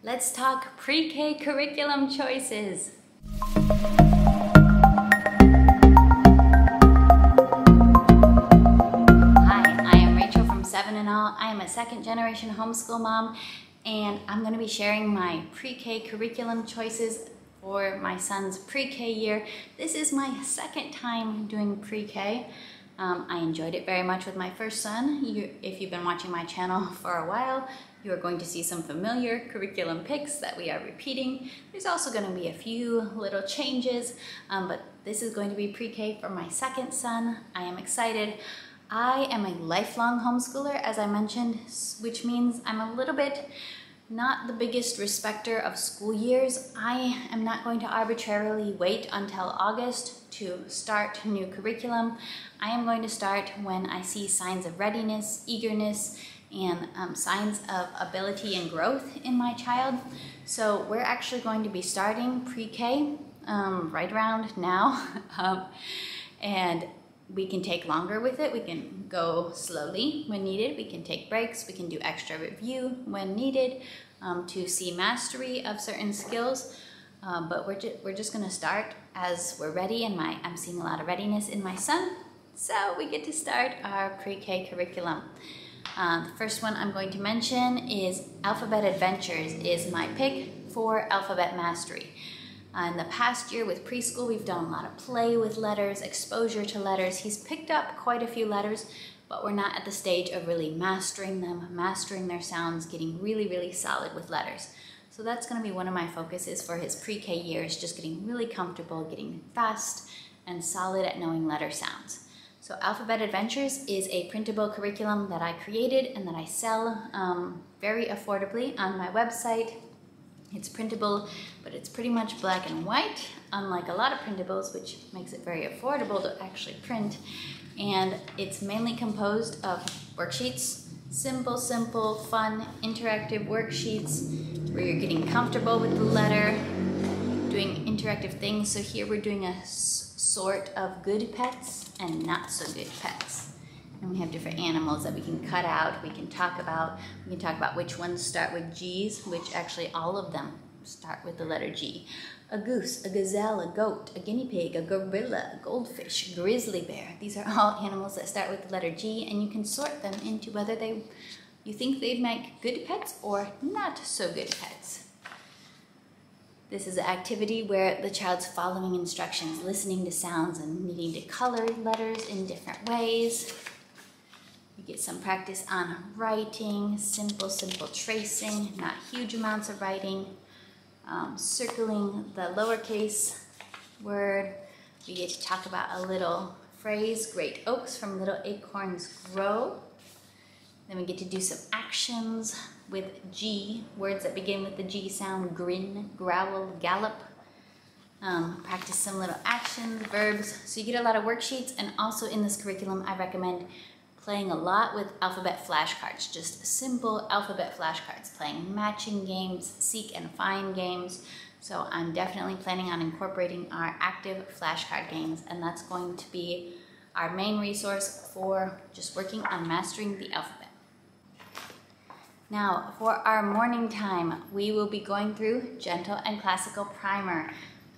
Let's talk pre-K curriculum choices. Hi, I am Rachel from 7 and All. I am a second generation homeschool mom, and I'm going to be sharing my pre-K curriculum choices for my son's pre-K year. This is my second time doing pre-K. I enjoyed it very much with my first son. If you've been watching my channel for a while, you are going to see some familiar curriculum picks that we are repeating. There's also going to be a few little changes, but this is going to be pre-K for my second son. I am excited. I am a lifelong homeschooler, as I mentioned, which means I'm a little bit not the biggest respecter of school years. I am not going to arbitrarily wait until August to start new curriculum. I am going to start when I see signs of readiness, eagerness, and signs of ability and growth in my child. So we're actually going to be starting pre-K right around now. And we can take longer with it. We can go slowly when needed. We can take breaks. We can do extra review when needed to see mastery of certain skills. But we're just gonna start as we're ready, and I'm seeing a lot of readiness in my son. So we get to start our pre-K curriculum. The first one I'm going to mention is Alphabet Adventures is my pick for alphabet mastery. In the past year with preschool, we've done a lot of play with letters, exposure to letters. He's picked up quite a few letters, but we're not at the stage of really mastering them, mastering their sounds, getting really, really solid with letters. So that's going to be one of my focuses for his pre-K years, just getting really comfortable, getting fast and solid at knowing letter sounds. So Alphabet Adventures is a printable curriculum that I created and that I sell very affordably on my website. It's printable, but it's pretty much black and white, unlike a lot of printables, which makes it very affordable to actually print. And it's mainly composed of worksheets, simple, fun, interactive worksheets where you're getting comfortable with the letter, doing interactive things. So here we're doing a sort of good pets and not so good pets. And we have different animals that we can cut out, we can talk about which ones start with G's, which actually all of them start with the letter G. A goose, a gazelle, a goat, a guinea pig, a gorilla, a goldfish, a grizzly bear. These are all animals that start with the letter G, and you can sort them into whether you think they'd make good pets or not so good pets. This is an activity where the child's following instructions, listening to sounds, and needing to color letters in different ways. You get some practice on writing, simple tracing, not huge amounts of writing, circling the lowercase word. We get to talk about a little phrase, great oaks from little acorns grow. Then we get to do some actions with G, words that begin with the G sound, grin, growl, gallop. Practice some little actions, verbs. So you get a lot of worksheets, and also in this curriculum I recommend playing a lot with alphabet flashcards, just simple alphabet flashcards, playing matching games, seek and find games. So I'm definitely planning on incorporating our active flashcard games, and that's going to be our main resource for just working on mastering the alphabet. Now, for our morning time, we will be going through Gentle and Classical Primer.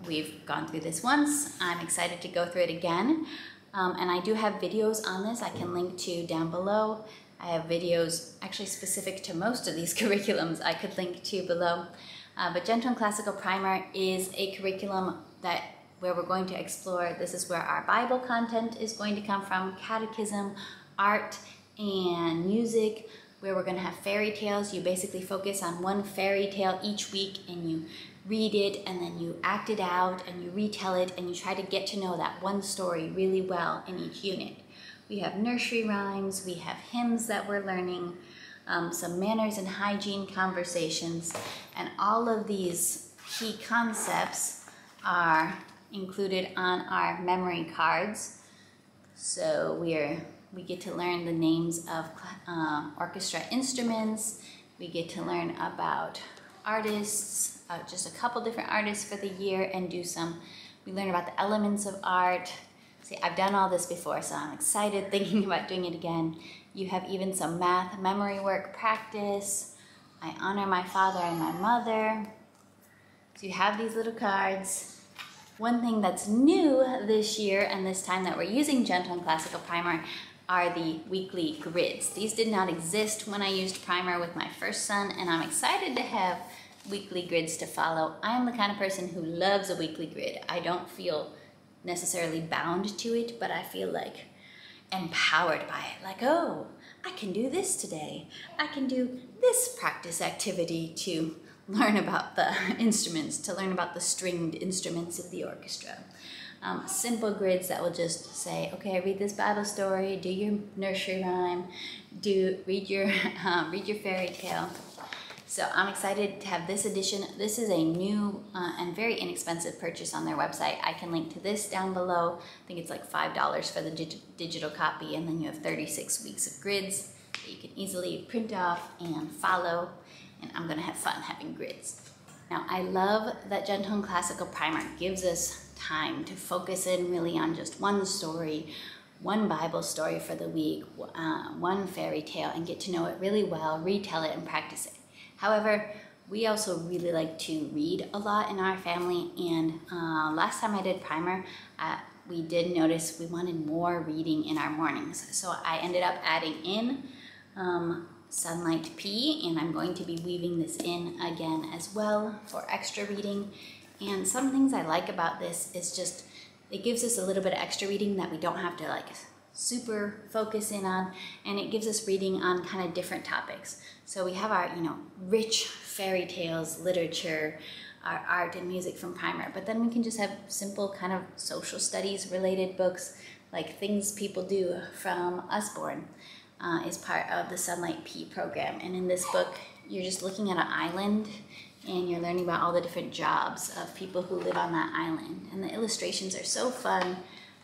We've gone through this once. I'm excited to go through it again. And I do have videos on this I can link to down below. I have videos actually specific to most of these curriculums I could link to below. But Gentle and Classical Primer is a curriculum where we're going to explore, this is where our Bible content is going to come from, catechism, art, and music, where we're going to have fairy tales. You basically focus on one fairy tale each week, and you read it, and then you act it out, and you retell it, and you try to get to know that one story really well in each unit. We have nursery rhymes, we have hymns that we're learning, some manners and hygiene conversations, and all of these key concepts are included on our memory cards. So we get to learn the names of orchestra instruments, we get to learn about artists, just a couple different artists for the year, and we learn about the elements of art. See, I've done all this before, so I'm excited thinking about doing it again. You have even some math memory work practice, I honor my father and my mother. So you have these little cards. One thing that's new this year and this time that we're using Gentle and Classical Primer are the weekly grids. These did not exist when I used primer with my first son, and I'm excited to have weekly grids to follow. I am the kind of person who loves a weekly grid. I don't feel necessarily bound to it, but I feel like empowered by it. Like, oh, I can do this today. I can do this practice activity to learn about the instruments, to learn about the stringed instruments of the orchestra. Simple grids that will just say, okay, read this Bible story, do your nursery rhyme, read your fairy tale. So I'm excited to have this edition. This is a new and very inexpensive purchase on their website. I can link to this down below. I think it's like $5 for the digital copy, and then you have 36 weeks of grids that you can easily print off and follow, and I'm gonna have fun having grids. Now, I love that Gentle and Classical Primer gives us time to focus in really on just one story, one Bible story for the week, one fairy tale, and get to know it really well, retell it, and practice it. However, we also really like to read a lot in our family, and last time I did primer, we did notice we wanted more reading in our mornings. So I ended up adding in Sunlight P, and I'm going to be weaving this in again as well for extra reading. And some things I like about this is just, it gives us a little bit of extra reading that we don't have to like super focus in on, and it gives us reading on kind of different topics. So we have our, rich fairy tales, literature, our art and music from primer, but then we can just have simple kind of social studies related books, like Things People Do from Usborne is part of the Sunlight P program. And in this book, you're just looking at an island and you're learning about all the different jobs of people who live on that island. And the illustrations are so fun.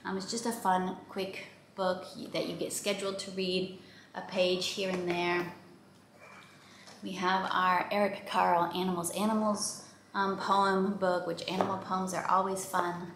It's just a fun, quick book that you get scheduled to read a page here and there. We have our Eric Carle Animals poem book, which animal poems are always fun.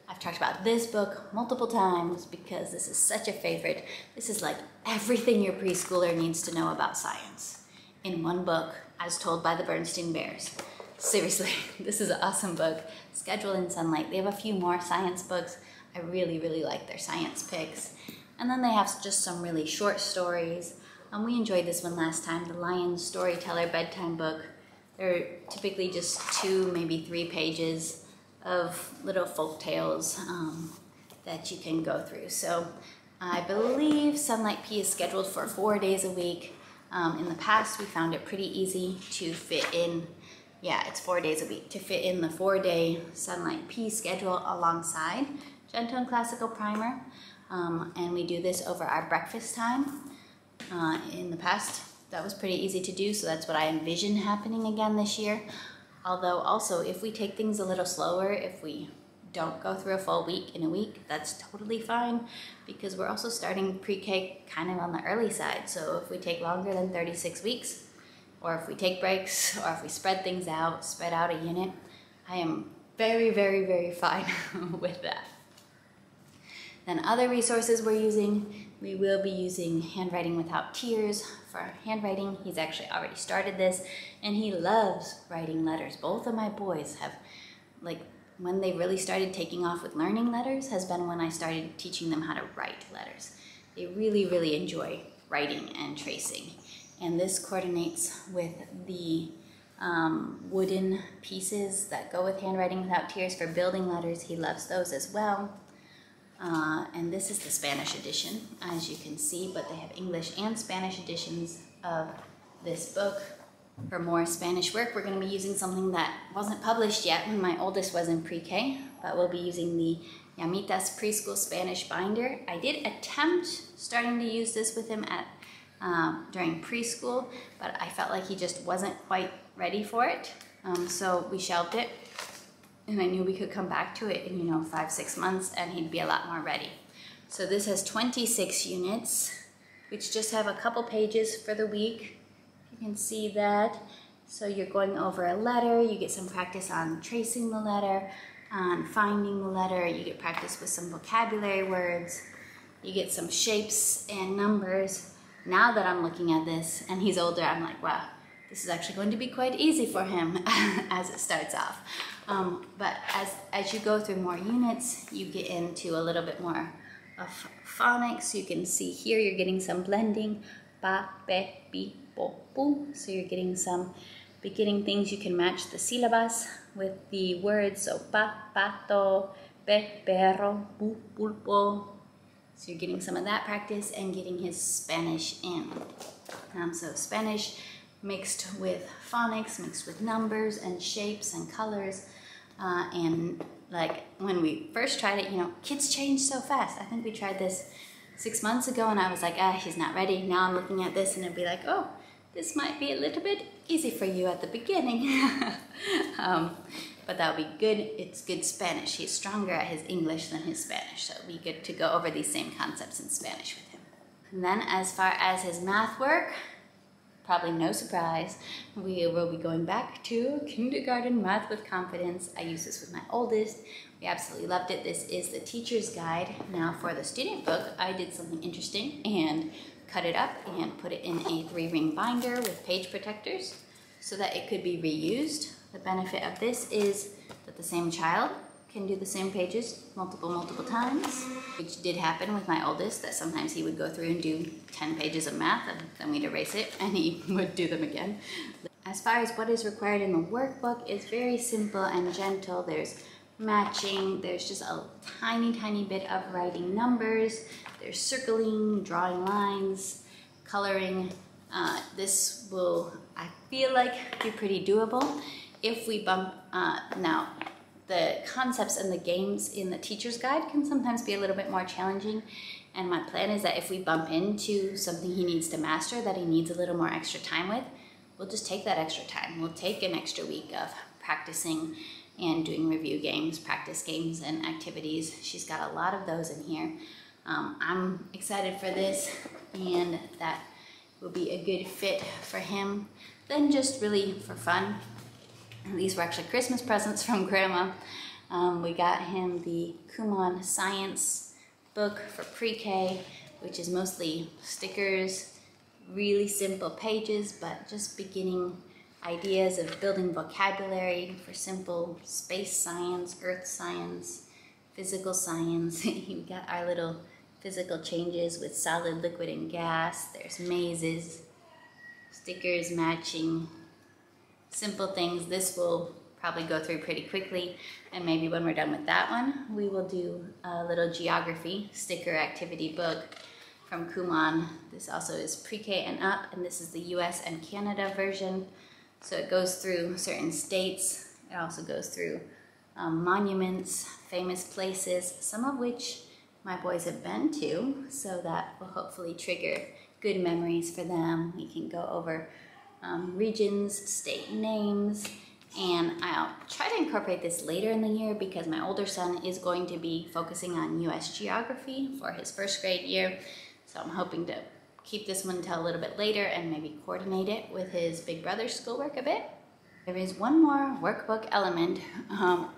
I've talked about this book multiple times because this is such a favorite. This is like everything your preschooler needs to know about science in one book, as told by the Bernstein Bears. Seriously, this is an awesome book. Scheduled in Sunlight. They have a few more science books. I really, really like their science picks. And then they have just some really short stories. We enjoyed this one last time, the Lion Storyteller Bedtime Book. They're typically just 2, maybe 3 pages of little folk tales that you can go through. So I believe Sunlight P is scheduled for 4 days a week. In the past, we found it pretty easy to fit in, it's 4 days a week, to fit in the 4-day Sunlight P schedule alongside Gentle and Classical Primer. And we do this over our breakfast time. In the past, that was pretty easy to do, so that's what I envision happening again this year. Although also, if we take things a little slower, if we don't go through a full week in a week, that's totally fine, because we're also starting pre-K kind of on the early side. So if we take longer than 36 weeks, or if we take breaks, or if we spread things out, spread out a unit, I am very, very, very fine with that. Then other resources we're using, we will be using Handwriting Without Tears for handwriting. He's actually already started this, and he loves writing letters. Both of my boys have, when they really started taking off with learning letters has been when I started teaching them how to write letters. They really, really enjoy writing and tracing. And this coordinates with the wooden pieces that go with Handwriting Without Tears for building letters. He loves those as well. And this is the Spanish edition, as you can see, but they have English and Spanish editions of this book. For more Spanish work, we're going to be using something that wasn't published yet when my oldest was in pre-K, but we'll be using the Yamitas Preschool Spanish Binder. I did attempt starting to use this with him during preschool, but I felt like he just wasn't quite ready for it, so we shelved it. And I knew we could come back to it in 5-6 months and he'd be a lot more ready. So this has 26 units, which just have a couple pages for the week. You can see that. So you're going over a letter, you get some practice on tracing the letter, on finding the letter, you get practice with some vocabulary words, you get some shapes and numbers. Now that I'm looking at this and he's older, I'm like, wow, This is actually going to be quite easy for him as it starts off. But as you go through more units, you get into a little bit more of phonics. You can see here you're getting some blending. Pa, pe, pi, po, pu. So you're getting some beginning things. You can match the syllabus with the words. So pa, pato, pe, perro, pu, pulpo. So you're getting some of that practice and getting his Spanish in. So Spanish mixed with phonics, mixed with numbers and shapes and colors. And like when we first tried it, you know, kids change so fast. I think we tried this 6 months ago and I was like, he's not ready. Now I'm looking at this and it'd be like, oh, this might be a little bit easy for you at the beginning. But that'll be good. It's good Spanish. He's stronger at his English than his Spanish. So it'll be good to go over these same concepts in Spanish with him. And then as far as his math work, probably no surprise, we will be going back to kindergarten math with confidence. I use this with my oldest. We absolutely loved it. This is the teacher's guide. Now for the student book, I did something interesting and cut it up and put it in a 3-ring binder with page protectors so that it could be reused. The benefit of this is that the same child can do the same pages multiple times, which did happen with my oldest, that sometimes he would go through and do 10 pages of math and then we'd erase it and he would do them again. As far as what is required in the workbook, it's very simple and gentle. There's matching, there's just a tiny bit of writing numbers, there's circling, drawing lines, coloring. This will, I feel like, be pretty doable. If we bump, now the concepts and the games in the teacher's guide can sometimes be a little bit more challenging, and my plan is that if we bump into something he needs to master that he needs a little more extra time with, we'll just take that extra time. We'll take an extra week of practicing and doing review games, practice games and activities. She's got a lot of those in here. I'm excited for this, and that will be a good fit for him. Then just really for fun. These were actually Christmas presents from Grandma. We got him the Kumon Science book for pre-K, which is mostly stickers, really simple pages, but just beginning ideas of building vocabulary for simple space science, earth science, physical science. We got our little physical changes with solid, liquid, and gas. There's mazes, stickers matching, simple things. This will probably go through pretty quickly, and maybe when we're done with that one, we will do a little geography sticker activity book from Kumon. This also is pre-K and up, and this is the US and Canada version. So it goes through certain states. It also goes through monuments, famous places, some of which my boys have been to, so that will hopefully trigger good memories for them. We can go over regions, state names, and I'll try to incorporate this later in the year because my older son is going to be focusing on US geography for his 1st grade year. So I'm hoping to keep this one until a little bit later and maybe coordinate it with his big brother's schoolwork a bit. There is one more workbook element,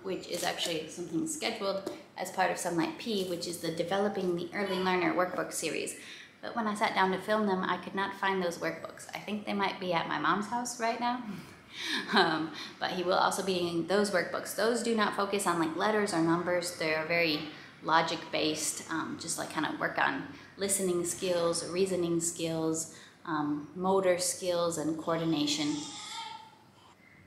which is actually something scheduled as part of Sunlight P, which is the Developing the Early Learner workbook series. But when I sat down to film them, I could not find those workbooks. I think they might be at my mom's house right now. But he will also be in those workbooks. Those do not focus on like letters or numbers. They're very logic-based, just like kind of work on listening skills, reasoning skills, motor skills, and coordination.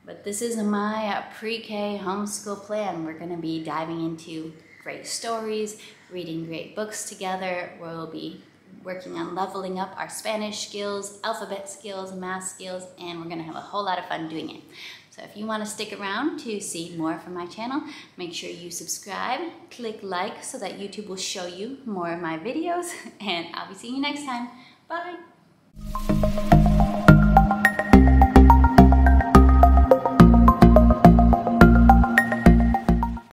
But this is my pre-K homeschool plan. We're going to be diving into great stories, reading great books together. We'll be working on leveling up our Spanish skills, alphabet skills, math skills, and we're going to have a whole lot of fun doing it. So if you want to stick around to see more from my channel, make sure you subscribe, click like so that YouTube will show you more of my videos, and I'll be seeing you next time. Bye!